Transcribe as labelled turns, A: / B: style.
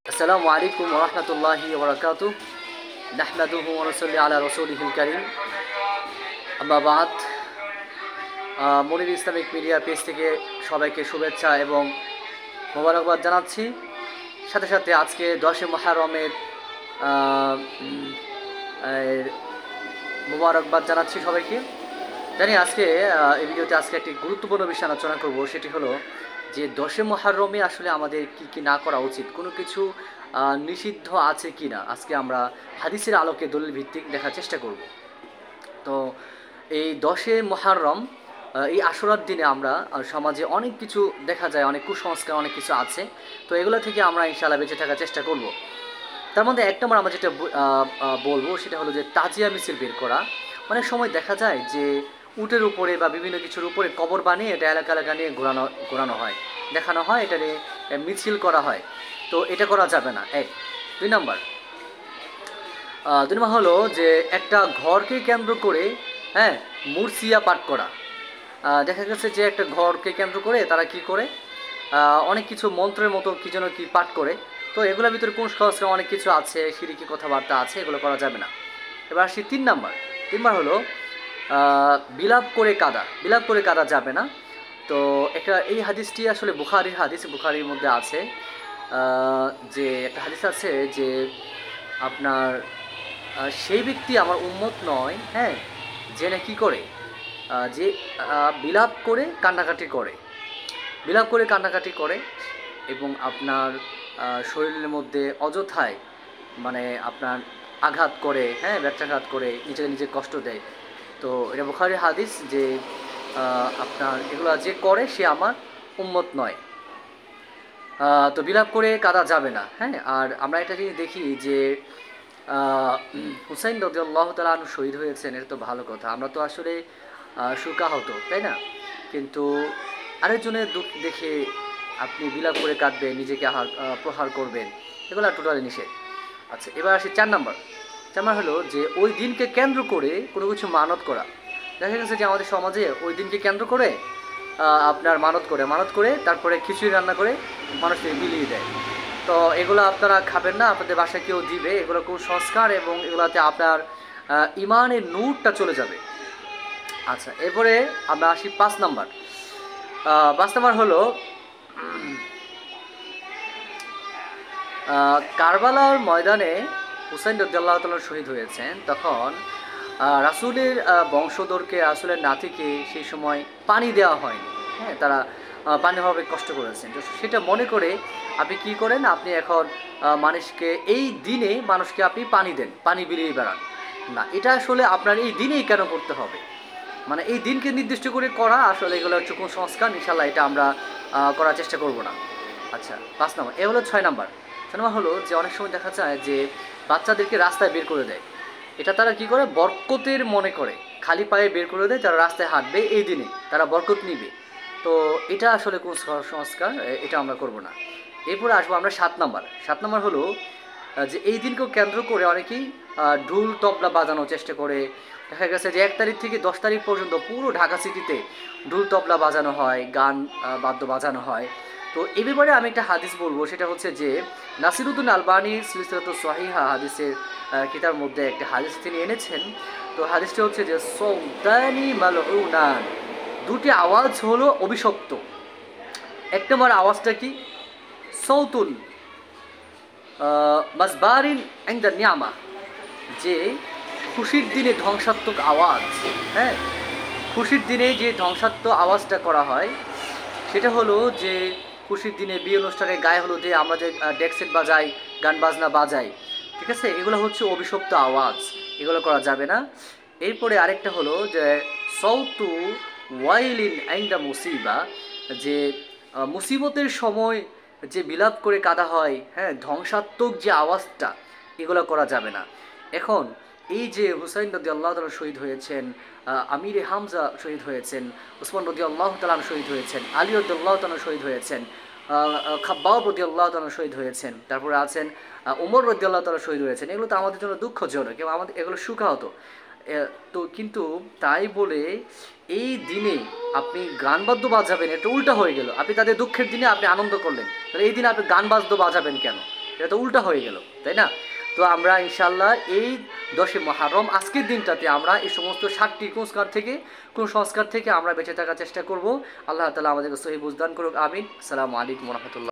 A: আসসালামু আলাইকুম ওয়া রাহমাতুল্লাহি ওয়া বারাকাতুহু নাহমাদুহু ওয়া নুসাল্লি আলা রাসূলিহিল কারীম আম্মা বাদ মনির ইসলামিক মিডিয়া পেজ থেকে সবাইকে শুভেচ্ছা এবং মোবারকবাদ জানাচ্ছি। সাথে সাথে আজকে 10 মুহররমের মোবারকবাদ জানাচ্ছি সবাইকে। জানি আজকে এই ভিডিওতে আজকে একটি গুরুত্বপূর্ণ বিষয় আলোচনা করব, সেটি হলো যে 10 মুহররমে আসলে আমাদের কি কি না করা উচিত, কোনো কিছু নিষিদ্ধ আছে কি না, আজকে আমরা হাদিসের আলোকে দলিল ভিত্তিক দেখার চেষ্টা করব। তো এই 10 মুহররম এই আশুরার দিনে আমরা সমাজে অনেক কিছু দেখা যায়, অনেক কুসংস্কার অনেক কিছু আছে। তো এগুলো থেকে আমরা ইনশাআল্লাহ বেঁচে থাকার চেষ্টা করব। তার মধ্যে এক নম্বর আমরা যেটা বলবো সেটা হলো যে তাজিয়া মিছিল বের করা। অনেক সময় দেখা যায় যে উটের উপরে বা বিভিন্ন কিছুর উপরে কবর বানিয়ে এটা এলাকা এলাকা নিয়ে ঘোরানো হয়, দেখানো হয়, এটা নিয়ে মিছিল করা হয়। তো এটা করা যাবে না। দুই নম্বর হলো যে একটা ঘরকে কেন্দ্র করে মুরসিয়া পাঠ করা। দেখা গেছে যে একটা ঘরকে কেন্দ্র করে তারা কি করে অনেক কিছু মন্ত্রের মতো কি যেন কি পাঠ করে। তো এগুলোর ভিতরে কোন সংস্কার অনেক কিছু আছে, সিরিকি কথাবার্তা আছে, এগুলো করা যাবে না। এবার আসি 3 নাম্বার হলো বিলাপ করে কাদা যাবে না। তো এই হাদিসটি আসলে বুখারীর হাদিস, বুখারীর মধ্যে আছে যে একটা হাদিস আছে যে আপনার সেই ব্যক্তি আমার উম্মত নয়, যে না কি করে যে বিলাপ করে কান্নাকাটি করে এবং আপনার শরীরের মধ্যে অযথায় মানে আপনার আঘাত করে, ব্যথাঘাত করে নিজে কষ্ট দেয়। তো এটা বুখারীর হাদিস যে আপনার এগুলো যে করে সে আমার উম্মত নয়। তো বিলাপ করে কাঁদা যাবে না। আর আমরা এটা যদি দেখি যে হুসাইন রাদিয়াল্লাহু তাআলা আনহু শহীদ হয়েছেন, এটা তো ভালো কথা, আমরা তো আসলে শোকাহত, তাই না? কিন্তু আরেকজনের দুঃখ দেখে আপনি বিলাপ করে কাঁদবেন, নিজেকে প্রহার করবেন, এগুলো টোটালি নিষেধ। আচ্ছা, এবার আসি 4 নাম্বার হলো যে ওই দিনকে কেন্দ্র করে কোনো কিছু মানত করা। দেখা গেছে যে আমাদের সমাজে ওই দিনকে কেন্দ্র করে আপনার মানত করে তারপরে খিচুড়ি রান্না করে মানুষকে বিলিয়ে দেয়। তো এগুলো আপনারা খাবেন না, আপনাদের বাসায় কেউ দিবে, এগুলো কুসংস্কার এবং এগুলোতে আপনার ইমানের নূরটা চলে যাবে। আচ্ছা, এরপরে আমরা আসি 5 নাম্বার হলো কারবালার ময়দানে হুসাইন রাদিয়াল্লাহু তাআলা শহীদ হয়েছেন, তখন রাসূলের বংশধরকে, রাসূলের নাতিকে সেই সময় পানি দেওয়া হয়নি। তারা পানি অভাবে কষ্ট করেছেন। তো সেটা মনে করে আপনি কি করেন, আপনি এখন মানুষকে এই দিনে মানুষকে আপনি পানি দেন, পানি বিলিয়ে বেড়ান না। এটা আসলে আপনার এই দিনেই কেন করতে হবে, মানে এই দিনকে নির্দিষ্ট করে করা আসলে এগুলো হচ্ছে কোন সংস্কার, ইনশাআল্লাহ এটা আমরা করার চেষ্টা করব না। আচ্ছা, 5 নাম্বার এ হলো 6 নাম্বার হলো যে অনেক সময় দেখা যায় যে বাচ্চাদেরকে রাস্তায় বের করে দেয়। এটা তারা কি করে, বরকতের মনে করে খালি পায়ে বের করে দেয়, যারা রাস্তায় হাঁটবে এই দিনে তারা বরকত নিবে। তো এটা আসলে কোন সংস্কার, এটা আমরা করব না। এরপরে আসবো আমরা 7 নাম্বার হলো যে এই দিনকেও কেন্দ্র করে অনেকেই ঢোল তবলা বাজানোর চেষ্টা করে। দেখা গেছে যে 1 তারিখ থেকে 10 তারিখ পর্যন্ত পুরো ঢাকা সিটিতে ঢোল তবলা বাজানো হয়, গান বাদ্য বাজানো হয়। তো এই ব্যাপারে আমি একটা হাদিস বলবো, সেটা হচ্ছে যে নাসিরুদ্দিন আলবানী সিলসিলাতুস সহিহা হাদিসের কিতাবের মধ্যে একটা হাদিস তিনি এনেছেন। তো হাদিসটা হচ্ছে যে সৌদানি মালউনান, দুটি আওয়াজ হলো অভিশপ্ত। 1 নম্বর আওয়াজটা কি, সৌতুল মাজবারিন ইনদা নিয়ামা, যে খুশির দিনে ধ্বংসাত্মক আওয়াজ। খুশির দিনে যে ধ্বংসাত্মক আওয়াজটা করা হয় সেটা হলো যে খুশির দিনে বিয়ে অনুষ্ঠানে গায়ে হলুদে আমরা যে ডেক সেট বাজাই, গান বাজনা বাজাই, ঠিক আছে, এগুলো হচ্ছে অভিশপ্ত আওয়াজ, এগুলো করা যাবে না। এরপরে আরেকটা হলো যে সৌতু ওয়াইলিন আইন্দা মুসিবা, যে মুসিবতের সময় যে বিলাপ করে কাঁদা হয়, ধ্বংসাত্মক যে আওয়াজটা, এগুলো করা যাবে না। এখন এই যে হুসাইন রাদিয়াল্লাহু তাআলা শহীদ হয়েছেন, আমিরে হামজা শহীদ হয়েছেন, উসমান রাদিয়াল্লাহু তাআলা শহীদ হয়েছেন, আলী রাদিয়াল্লাহু তাআলা শহীদ হয়েছেন, খাব্বাব রাদিয়াল্লাহু তাআলা শহীদ হয়েছেন, তারপরে আছেন ওমর রাদিয়াল্লাহু তাআলা শহীদ হয়েছেন। এগুলো তো আমাদের জন্য দুঃখজনক এবং আমাদের এগুলো শোকাহত। তো কিন্তু তাই বলে এই দিনে আপনি গান বাদ্য বাজাবেন, এটা উল্টা হয়ে গেল। আপনি তাদের দুঃখের দিনে আপনি আনন্দ করলেন, তাহলে এই দিনে আপনি গান বাদ্য বাজাবেন কেন? এটা তো উল্টা হয়ে গেল, তাই না? তো আমরা ইনশাল্লাহ এই 10 মুহররম আজকের দিনটাতে আমরা এই সমস্ত 7টি কুসংস্কার থেকে আমরা বেঁচে থাকার চেষ্টা করব। আল্লাহ তাআলা আমাদেরকে সহি বুঝদান করুক, আমিন। আসসালামু আলাইকুম ওয়া রাহমাতুল্লাহ।